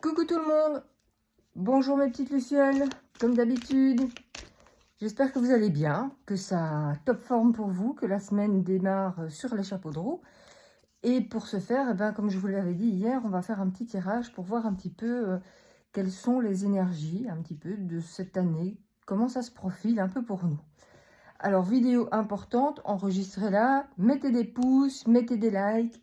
Coucou tout le monde, bonjour mes petites lucioles, comme d'habitude. J'espère que vous allez bien, que ça top forme pour vous, que la semaine démarre sur les chapeaux de roue. Et pour ce faire, comme je vous l'avais dit hier, on va faire un petit tirage pour voir un petit peu quelles sont les énergies, un petit peu de cette année, comment ça se profile un peu pour nous. Alors, vidéo importante, enregistrez-la, mettez des pouces, mettez des likes,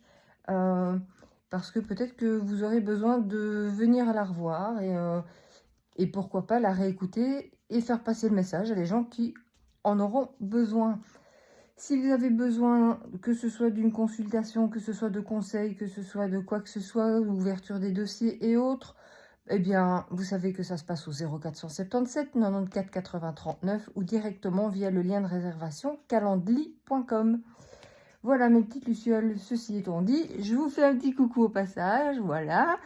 parce que peut-être que vous aurez besoin de venir la revoir et pourquoi pas la réécouter et faire passer le message à des gens qui en auront besoin. Si vous avez besoin, que ce soit d'une consultation, que ce soit de conseils, que ce soit de quoi que ce soit, ouverture des dossiers et autres, eh bien, vous savez que ça se passe au 0477 94 80 39 ou directement via le lien de réservation calendly.com. Voilà mes petites lucioles, ceci étant dit, je vous fais un petit coucou au passage, voilà.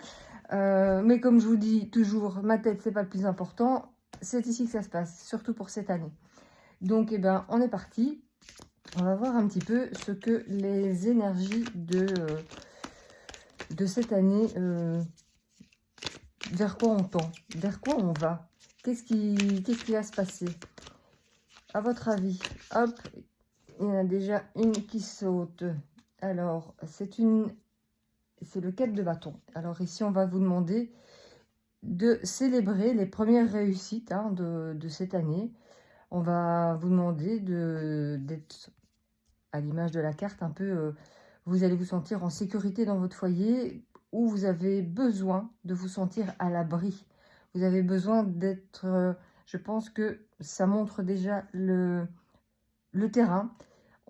Mais comme je vous dis toujours, ma tête, c'est pas le plus important. C'est ici que ça se passe, surtout pour cette année. Donc, on est parti. On va voir un petit peu ce que les énergies de cette année, vers quoi on tend, vers quoi on va. Qu'est-ce qui va se passer? À votre avis, hop, il y en a déjà une qui saute. Alors, c'est le 4 de bâton. Alors ici, on va vous demander de célébrer les premières réussites de cette année. On va vous demander d'être, à l'image de la carte, un peu, vous allez vous sentir en sécurité dans votre foyer, où vous avez besoin de vous sentir à l'abri. Vous avez besoin d'être, je pense que ça montre déjà le terrain.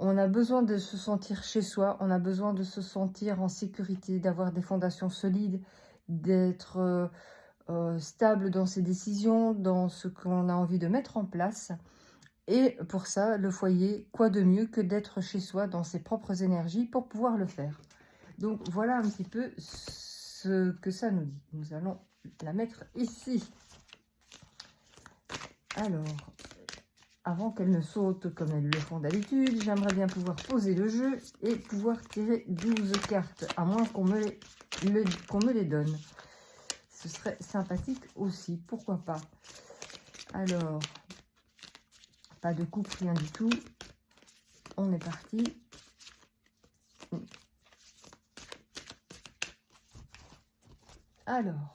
On a besoin de se sentir chez soi, on a besoin de se sentir en sécurité, d'avoir des fondations solides, d'être stable dans ses décisions, dans ce qu'on a envie de mettre en place. Et pour ça, le foyer, quoi de mieux que d'être chez soi dans ses propres énergies pour pouvoir le faire. Donc voilà un petit peu ce que ça nous dit. Nous allons la mettre ici. Alors, avant qu'elle ne saute comme elles le font d'habitude, j'aimerais bien pouvoir poser le jeu et pouvoir tirer 12 cartes, à moins qu'on me les donne. Ce serait sympathique aussi, pourquoi pas. Alors, pas de coupe, rien du tout. On est parti. Alors,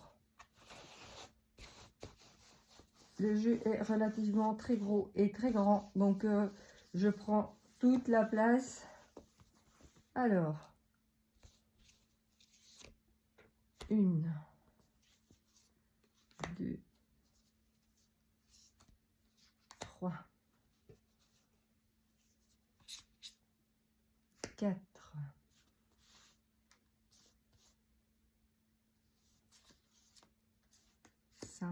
le jeu est relativement très gros et très grand, donc je prends toute la place. Alors, 1, 2, 3, 4, 5,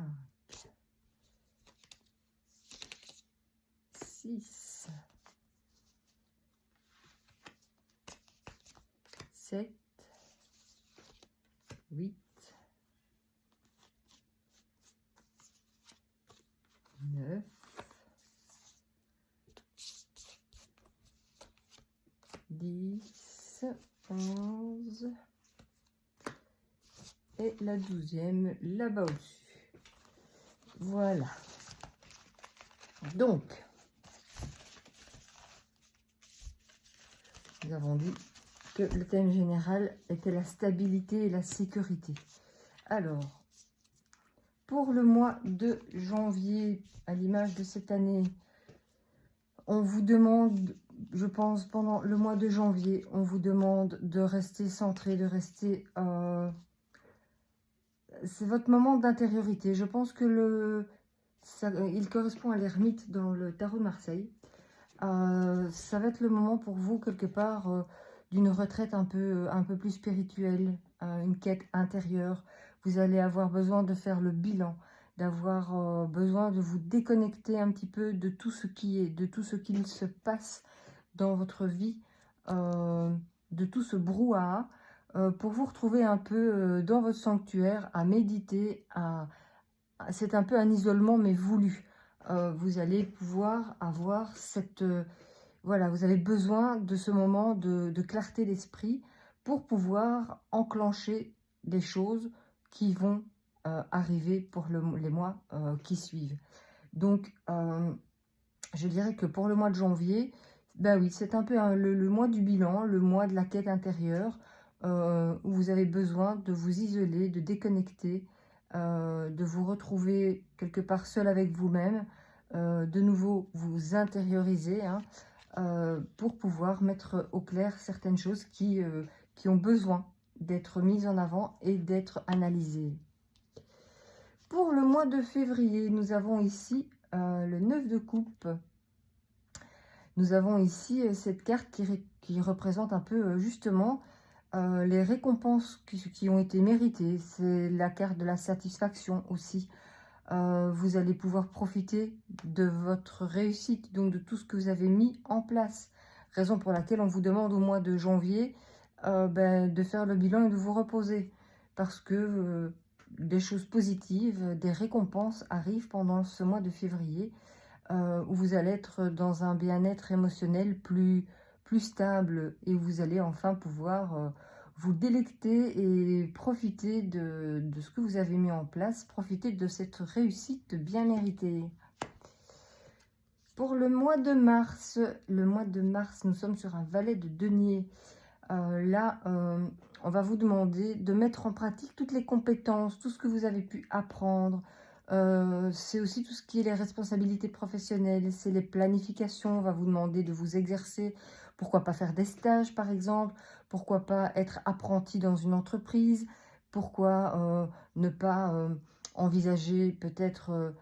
6, 7, 8, 9, 10, 11 et la 12e là-bas au-dessus. Voilà. Donc, nous avons dit que le thème général était la stabilité et la sécurité. Alors, pour le mois de janvier, à l'image de cette année, on vous demande, je pense, pendant le mois de janvier, on vous demande de rester centré, de rester... c'est votre moment d'intériorité. Je pense que il correspond à l'ermite dans le tarot de Marseille. Ça va être le moment pour vous, quelque part, d'une retraite un peu plus spirituelle, une quête intérieure. Vous allez avoir besoin de faire le bilan, d'avoir besoin de vous déconnecter un petit peu de tout ce qui est, de tout ce qu'il se passe dans votre vie, de tout ce brouhaha, pour vous retrouver un peu dans votre sanctuaire, à méditer. C'est un peu un isolement, mais voulu. Vous allez pouvoir avoir cette... voilà, vous avez besoin de ce moment de clarté d'esprit pour pouvoir enclencher des choses qui vont arriver pour les mois qui suivent. Donc, je dirais que pour le mois de janvier, ben oui, c'est un peu le mois du bilan, le mois de la quête intérieure, où vous avez besoin de vous isoler, de déconnecter, de vous retrouver quelque part seul avec vous-même, de nouveau vous intérioriser, hein, pour pouvoir mettre au clair certaines choses qui ont besoin d'être mises en avant et d'être analysées. Pour le mois de février, nous avons ici le 9 de coupe. Nous avons ici cette carte qui représente un peu justement les récompenses qui ont été méritées. C'est la carte de la satisfaction aussi. Vous allez pouvoir profiter de votre réussite, donc de tout ce que vous avez mis en place. Raison pour laquelle on vous demande au mois de janvier de faire le bilan et de vous reposer. Parce que des choses positives, des récompenses arrivent pendant ce mois de février, où vous allez être dans un bien-être émotionnel plus stable et où vous allez enfin pouvoir vous délecter et profiter de ce que vous avez mis en place, profiter de cette réussite bien méritée. Pour le mois de mars, nous sommes sur un valet de denier. Là, on va vous demander de mettre en pratique toutes les compétences, tout ce que vous avez pu apprendre. C'est aussi tout ce qui est les responsabilités professionnelles, c'est les planifications. On va vous demander de vous exercer. Pourquoi pas faire des stages, par exemple? Pourquoi pas être apprenti dans une entreprise? Pourquoi ne pas envisager peut-être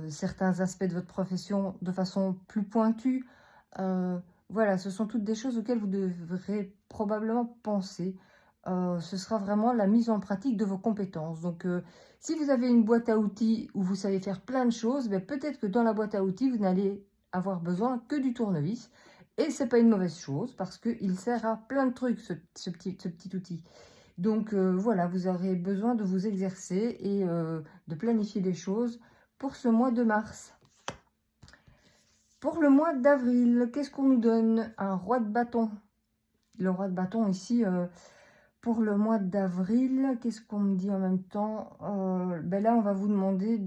certains aspects de votre profession de façon plus pointue? Voilà, ce sont toutes des choses auxquelles vous devrez probablement penser. Ce sera vraiment la mise en pratique de vos compétences. Donc, si vous avez une boîte à outils où vous savez faire plein de choses, peut-être que dans la boîte à outils, vous n'allez avoir besoin que du tournevis. Et ce n'est pas une mauvaise chose parce qu'il sert à plein de trucs, ce petit outil. Donc, voilà, vous aurez besoin de vous exercer et de planifier des choses pour ce mois de mars. Pour le mois d'avril, qu'est-ce qu'on nous donne? Un roi de bâton. Le roi de bâton ici, pour le mois d'avril, qu'est-ce qu'on me dit en même temps? Là, on va vous demander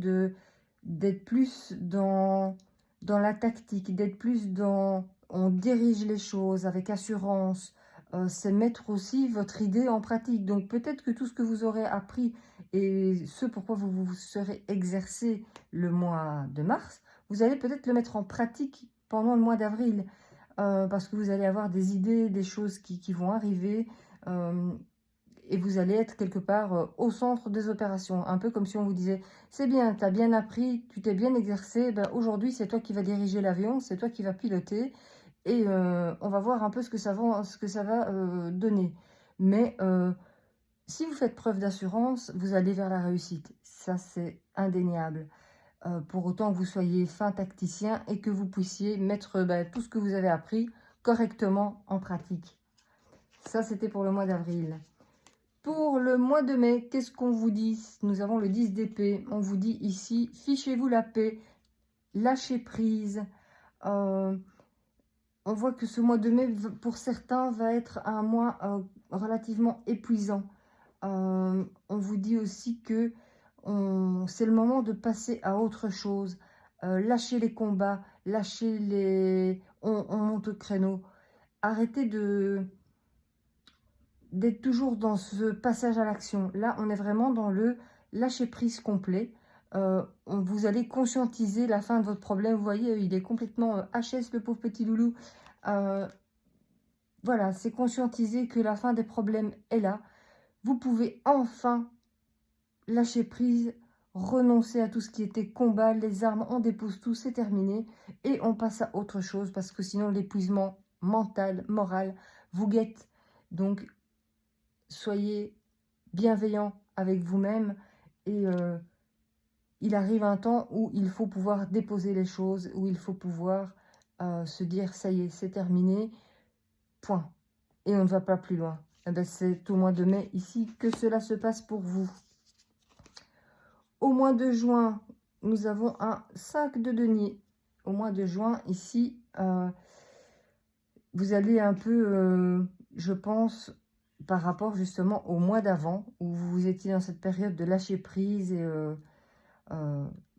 d'être plus dans la tactique, d'être plus dans... On dirige les choses avec assurance. C'est mettre aussi votre idée en pratique. Donc, peut-être que tout ce que vous aurez appris et ce pourquoi vous vous serez exercé le mois de mars, vous allez peut-être le mettre en pratique pendant le mois d'avril. Parce que vous allez avoir des idées, des choses qui vont arriver. Et vous allez être quelque part au centre des opérations. Un peu comme si on vous disait, c'est bien, tu as bien appris, tu t'es bien exercé, aujourd'hui c'est toi qui vas diriger l'avion, c'est toi qui vas piloter. Et on va voir un peu ce que ça va donner. Mais si vous faites preuve d'assurance, vous allez vers la réussite. Ça, c'est indéniable. Pour autant que vous soyez fin tacticien et que vous puissiez mettre tout ce que vous avez appris correctement en pratique. Ça, c'était pour le mois d'avril. Pour le mois de mai, qu'est-ce qu'on vous dit? Nous avons le 10 d'épée. On vous dit ici, fichez-vous la paix, lâchez prise. On voit que ce mois de mai, pour certains, va être un mois relativement épuisant. On vous dit aussi que c'est le moment de passer à autre chose. Lâchez les combats, lâchez les... On monte au créneau. Arrêtez d'être toujours dans ce passage à l'action. Là, on est vraiment dans le lâcher-prise complet. Vous allez conscientiser la fin de votre problème. Vous voyez, il est complètement HS, le pauvre petit loulou. Voilà, c'est conscientiser que la fin des problèmes est là. Vous pouvez enfin lâcher prise, renoncer à tout ce qui était combat, les armes, on dépose tout, c'est terminé. Et on passe à autre chose parce que sinon l'épuisement mental, moral vous guette. Donc, soyez bienveillant avec vous-même et il arrive un temps où il faut pouvoir déposer les choses, où il faut pouvoir se dire ça y est, c'est terminé, point. Et on ne va pas plus loin. C'est au mois de mai ici que cela se passe pour vous. Au mois de juin, nous avons un 5 de denier. Au mois de juin, ici, vous allez un peu, je pense, par rapport justement au mois d'avant, où vous étiez dans cette période de lâcher prise et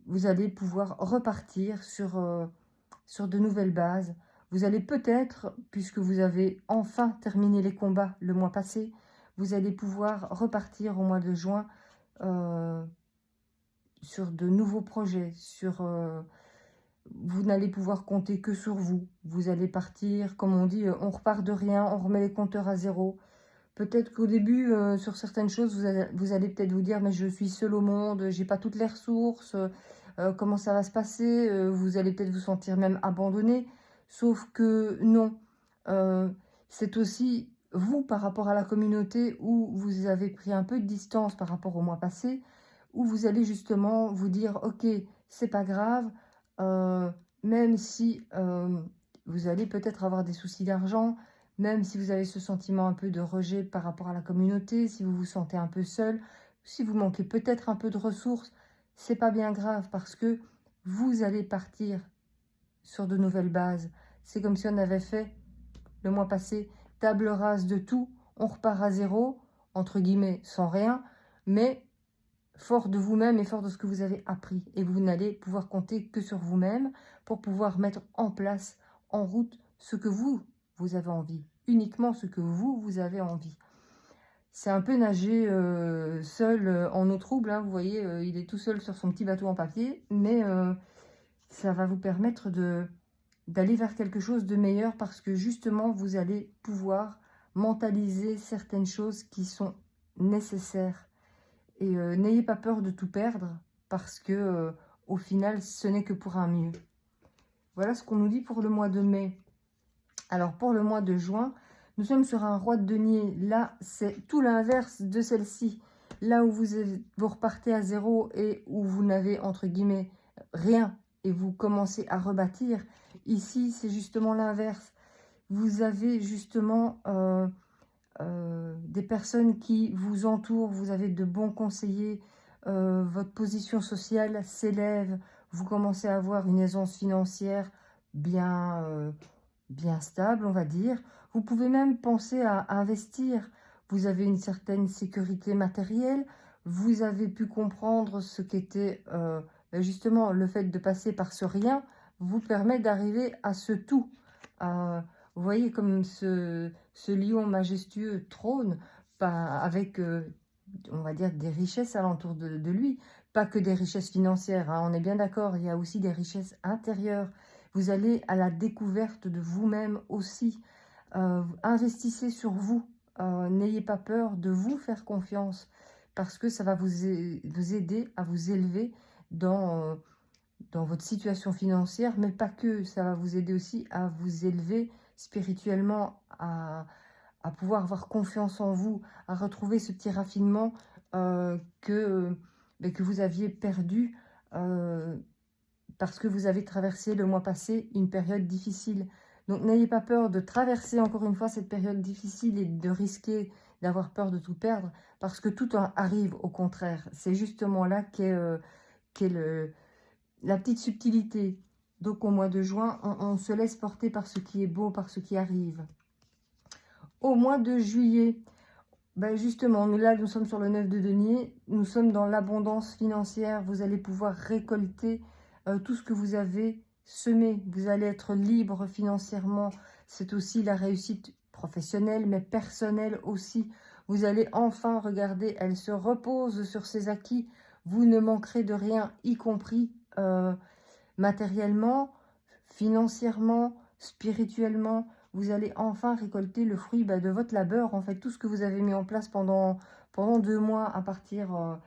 vous allez pouvoir repartir sur de nouvelles bases. Vous allez peut-être, puisque vous avez enfin terminé les combats le mois passé, vous allez pouvoir repartir au mois de juin sur de nouveaux projets, vous n'allez pouvoir compter que sur vous. Vous allez partir, comme on dit, on repart de rien, on remet les compteurs à zéro. Peut-être qu'au début, sur certaines choses, vous allez peut-être vous dire, mais je suis seule au monde, j'ai pas toutes les ressources, comment ça va se passer? Vous allez peut-être vous sentir même abandonné. Sauf que non, c'est aussi vous par rapport à la communauté où vous avez pris un peu de distance par rapport au mois passé, où vous allez justement vous dire, ok, c'est pas grave, même si vous allez peut-être avoir des soucis d'argent, même si vous avez ce sentiment un peu de rejet par rapport à la communauté, si vous vous sentez un peu seul, si vous manquez peut-être un peu de ressources, c'est pas bien grave parce que vous allez partir sur de nouvelles bases. C'est comme si on avait fait le mois passé table rase de tout, on repart à zéro, entre guillemets, sans rien, mais fort de vous-même et fort de ce que vous avez appris. Et vous n'allez pouvoir compter que sur vous-même pour pouvoir mettre en place, en route, ce que vous avez envie. Uniquement ce que vous avez envie. C'est un peu nager seul en eau trouble. Hein, vous voyez, il est tout seul sur son petit bateau en papier. Mais ça va vous permettre d'aller vers quelque chose de meilleur parce que justement, vous allez pouvoir mentaliser certaines choses qui sont nécessaires. Et n'ayez pas peur de tout perdre parce que au final, ce n'est que pour un mieux. Voilà ce qu'on nous dit pour le mois de mai. Alors pour le mois de juin, nous sommes sur un roi de denier. Là, c'est tout l'inverse de celle-ci. Là où vous repartez à zéro et où vous n'avez, entre guillemets, rien et vous commencez à rebâtir. Ici, c'est justement l'inverse. Vous avez justement des personnes qui vous entourent, vous avez de bons conseillers, votre position sociale s'élève, vous commencez à avoir une aisance financière bien stable, on va dire. Vous pouvez même penser à investir. Vous avez une certaine sécurité matérielle. Vous avez pu comprendre ce qu'était justement le fait de passer par ce rien vous permet d'arriver à ce tout. Vous voyez comme ce lion majestueux trône avec, on va dire, des richesses alentour de lui. Pas que des richesses financières, hein, on est bien d'accord, il y a aussi des richesses intérieures. Vous allez à la découverte de vous-même aussi. Investissez sur vous. N'ayez pas peur de vous faire confiance parce que ça va vous aider à vous élever dans votre situation financière, mais pas que. Ça va vous aider aussi à vous élever spirituellement, à pouvoir avoir confiance en vous, à retrouver ce petit raffinement que vous aviez perdu parce que vous avez traversé le mois passé une période difficile. Donc n'ayez pas peur de traverser encore une fois cette période difficile et de risquer d'avoir peur de tout perdre, parce que tout arrive au contraire. C'est justement là qu'est la petite subtilité. Donc au mois de juin, on se laisse porter par ce qui est beau, par ce qui arrive. Au mois de juillet, ben justement, nous sommes sur le 9 de denier, nous sommes dans l'abondance financière, vous allez pouvoir récolter tout ce que vous avez semé, vous allez être libre financièrement, c'est aussi la réussite professionnelle, mais personnelle aussi. Vous allez enfin regarder, elle se repose sur ses acquis, vous ne manquerez de rien, y compris matériellement, financièrement, spirituellement. Vous allez enfin récolter le fruit de votre labeur, en fait, tout ce que vous avez mis en place pendant 2 mois à partir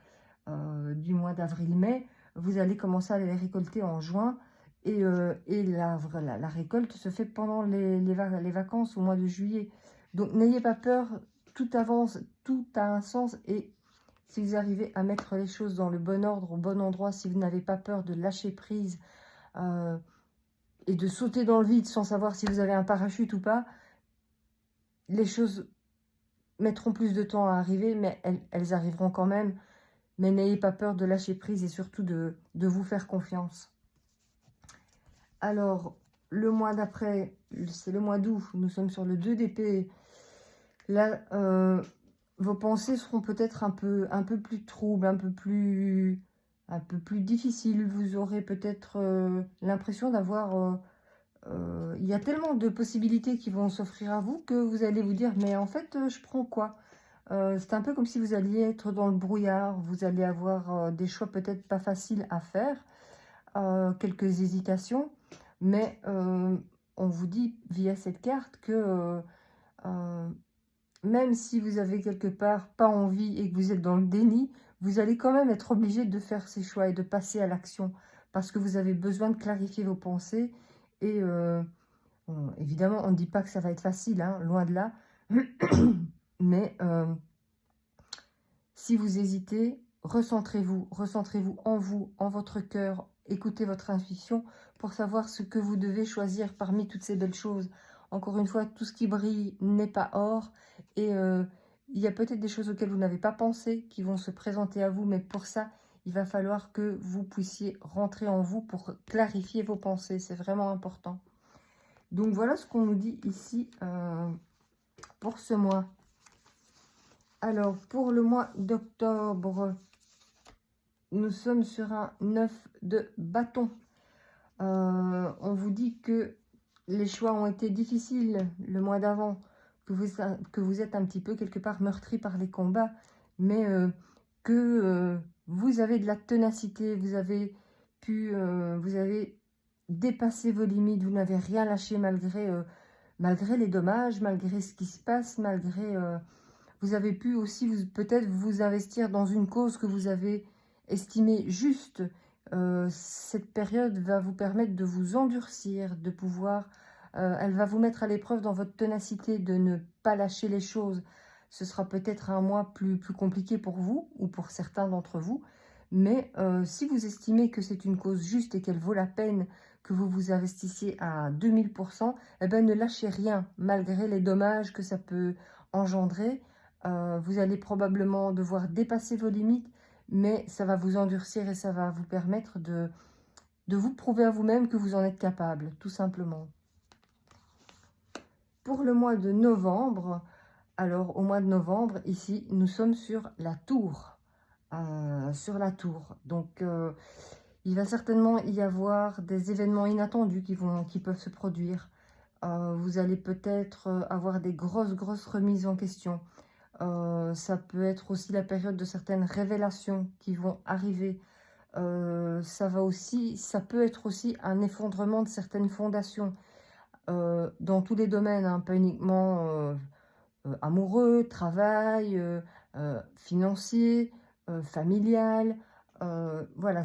du mois d'avril-mai, vous allez commencer à les récolter en juin. Et la récolte se fait pendant les vacances au mois de juillet. Donc n'ayez pas peur, tout avance, tout a un sens. Et si vous arrivez à mettre les choses dans le bon ordre, au bon endroit, si vous n'avez pas peur de lâcher prise et de sauter dans le vide sans savoir si vous avez un parachute ou pas, les choses mettront plus de temps à arriver, mais elles arriveront quand même. Mais n'ayez pas peur de lâcher prise et surtout de vous faire confiance. Alors, le mois d'après, c'est le mois d'août, nous sommes sur le 2 d'épée. Là, vos pensées seront peut-être un peu plus troubles, un peu plus difficiles. Vous aurez peut-être l'impression d'avoir... il y a tellement de possibilités qui vont s'offrir à vous que vous allez vous dire, mais en fait, je prends quoi? C'est un peu comme si vous alliez être dans le brouillard. Vous allez avoir des choix peut-être pas faciles à faire, quelques hésitations, mais on vous dit via cette carte que euh, même si vous avez quelque part pas envie et que vous êtes dans le déni, vous allez quand même être obligé de faire ces choix et de passer à l'action parce que vous avez besoin de clarifier vos pensées. Et évidemment, on ne dit pas que ça va être facile, hein, loin de là. Mais si vous hésitez, recentrez-vous en vous, en votre cœur, écoutez votre intuition pour savoir ce que vous devez choisir parmi toutes ces belles choses. Encore une fois, tout ce qui brille n'est pas or, et il y a peut-être des choses auxquelles vous n'avez pas pensé qui vont se présenter à vous, mais pour ça, il va falloir que vous puissiez rentrer en vous pour clarifier vos pensées. C'est vraiment important. Donc voilà ce qu'on nous dit ici pour ce mois. Alors, pour le mois d'octobre, nous sommes sur un 9 de bâton. On vous dit que les choix ont été difficiles le mois d'avant, que vous êtes un petit peu quelque part meurtri par les combats, mais que vous avez de la ténacité, vous avez dépassé vos limites, vous n'avez rien lâché malgré les dommages, malgré ce qui se passe, malgré... vous avez pu aussi peut-être vous investir dans une cause que vous avez estimée juste. Cette période va vous permettre de vous endurcir, de pouvoir... elle va vous mettre à l'épreuve dans votre ténacité de ne pas lâcher les choses. Ce sera peut-être un mois plus compliqué pour vous ou pour certains d'entre vous. Mais si vous estimez que c'est une cause juste et qu'elle vaut la peine que vous vous investissiez à 2000%, eh ben, ne lâchez rien malgré les dommages que ça peut engendrer. Vous allez probablement devoir dépasser vos limites, mais ça va vous endurcir et ça va vous permettre de vous prouver à vous-même que vous en êtes capable, tout simplement. Pour le mois de novembre, alors au mois de novembre, ici, nous sommes sur la tour. Donc, il va certainement y avoir des événements inattendus qui peuvent se produire. Vous allez peut-être avoir des grosses remises en question. Ça peut être aussi la période de certaines révélations qui vont arriver. Ça peut être aussi un effondrement de certaines fondations dans tous les domaines, hein, pas uniquement amoureux, travail, financier, familial. Voilà,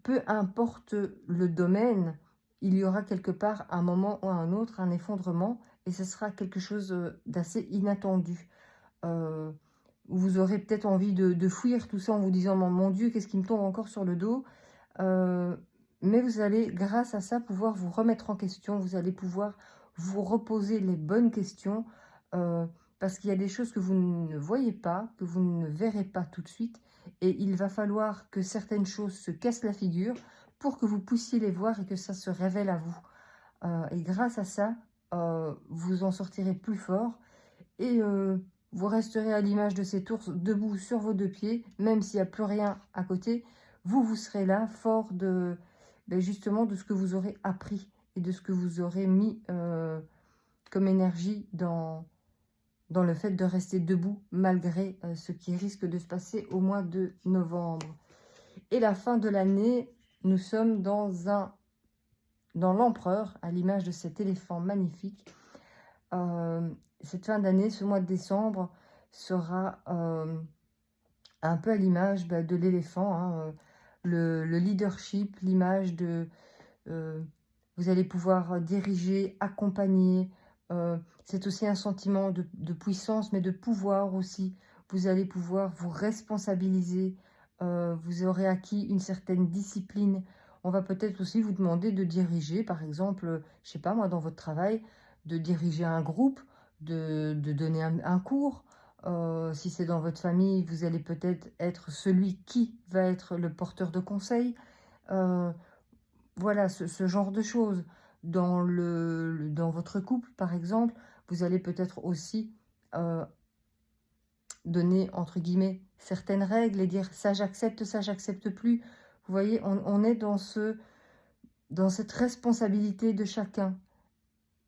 peu importe le domaine, il y aura quelque part un moment ou un autre un effondrement et ce sera quelque chose d'assez inattendu. Vous aurez peut-être envie de fuir tout ça en vous disant mon Dieu, qu'est-ce qui me tombe encore sur le dos, mais vous allez, grâce à ça, pouvoir vous remettre en question. Vous allez pouvoir vous reposer les bonnes questions parce qu'il y a des choses que vous ne voyez pas, que vous ne verrez pas tout de suite, et il va falloir que certaines choses se cassent la figure pour que vous puissiez les voir et que ça se révèle à vous. Et grâce à ça, vous en sortirez plus fort et vous resterez à l'image de cet ours debout sur vos deux pieds, même s'il n'y a plus rien à côté. Vous serez là, fort justement de ce que vous aurez appris et de ce que vous aurez mis comme énergie dans le fait de rester debout malgré ce qui risque de se passer au mois de novembre. Et la fin de l'année, nous sommes dans l'empereur, à l'image de cet éléphant magnifique. Cette fin d'année, ce mois de décembre, sera un peu à l'image de l'éléphant, hein, le leadership, l'image de... vous allez pouvoir diriger, accompagner. C'est aussi un sentiment de puissance, mais de pouvoir aussi. Vous allez pouvoir vous responsabiliser. Vous aurez acquis une certaine discipline. On va peut-être aussi vous demander de diriger, par exemple, je sais pas moi, dans votre travail, de diriger un groupe, de donner un cours. Si c'est dans votre famille, vous allez peut-être être celui qui va être le porteur de conseils. Voilà, ce genre de choses. Dans votre couple, par exemple, vous allez peut-être aussi donner, entre guillemets, certaines règles et dire ça j'accepte plus. Vous voyez, on est dans cette responsabilité de chacun.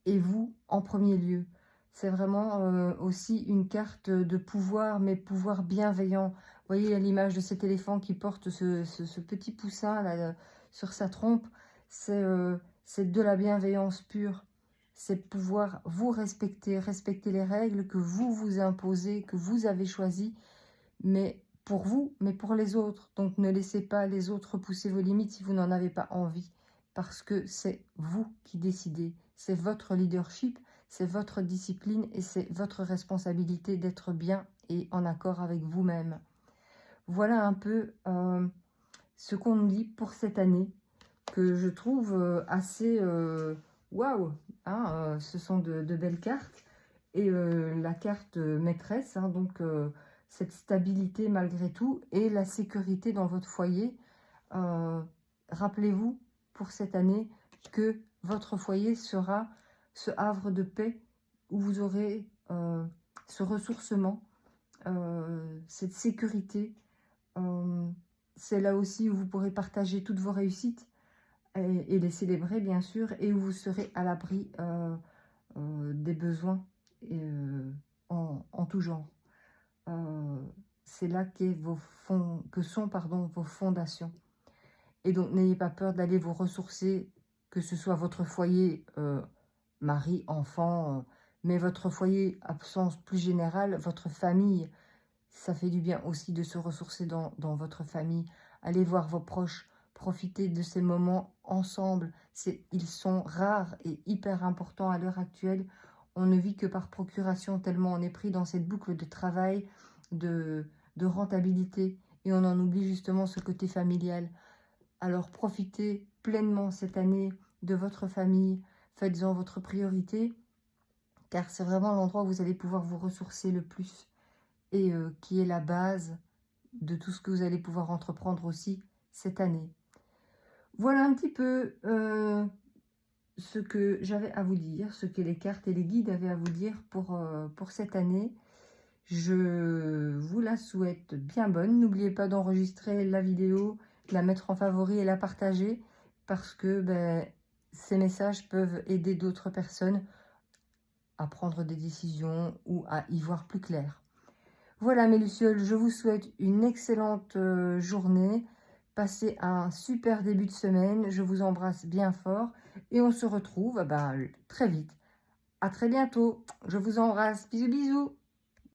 Et vous, en premier lieu. C'est vraiment aussi une carte de pouvoir, mais pouvoir bienveillant. Vous voyez l'image de cet éléphant qui porte ce petit poussin là, sur sa trompe. C'est de la bienveillance pure. C'est pouvoir vous respecter, respecter les règles que vous vous imposez, que vous avez choisies, mais pour vous, mais pour les autres. Donc ne laissez pas les autres pousser vos limites si vous n'en avez pas envie, parce que c'est vous qui décidez. C'est votre leadership, c'est votre discipline et c'est votre responsabilité d'être bien et en accord avec vous-même. Voilà un peu ce qu'on nous dit pour cette année, que je trouve assez waouh. Hein, ce sont de belles cartes. Et la carte maîtresse, hein, donc cette stabilité malgré tout et la sécurité dans votre foyer. Rappelez-vous pour cette année que votre foyer sera ce havre de paix où vous aurez ce ressourcement, cette sécurité. C'est là aussi où vous pourrez partager toutes vos réussites et les célébrer bien sûr, et où vous serez à l'abri des besoins en tout genre. C'est là que sont vos fondations. Et donc, n'ayez pas peur d'aller vous ressourcer, que ce soit votre foyer, mari, enfant, mais votre foyer, à sens plus général, votre famille. Ça fait du bien aussi de se ressourcer dans votre famille. Allez voir vos proches, profitez de ces moments ensemble. Ils sont rares et hyper importants à l'heure actuelle. On ne vit que par procuration, tellement on est pris dans cette boucle de travail, de rentabilité, et on en oublie justement ce côté familial. Alors profitez pleinement cette année de votre famille, faites-en votre priorité, car c'est vraiment l'endroit où vous allez pouvoir vous ressourcer le plus, et qui est la base de tout ce que vous allez pouvoir entreprendre aussi cette année. Voilà un petit peu ce que j'avais à vous dire, ce que les cartes et les guides avaient à vous dire pour cette année. Je vous la souhaite bien bonne. N'oubliez pas d'enregistrer la vidéo, de la mettre en favori et la partager, parce que ces messages peuvent aider d'autres personnes à prendre des décisions ou à y voir plus clair. Voilà mes lucioles, je vous souhaite une excellente journée. Passez un super début de semaine. Je vous embrasse bien fort et on se retrouve très vite. À très bientôt. Je vous embrasse. Bisous bisous.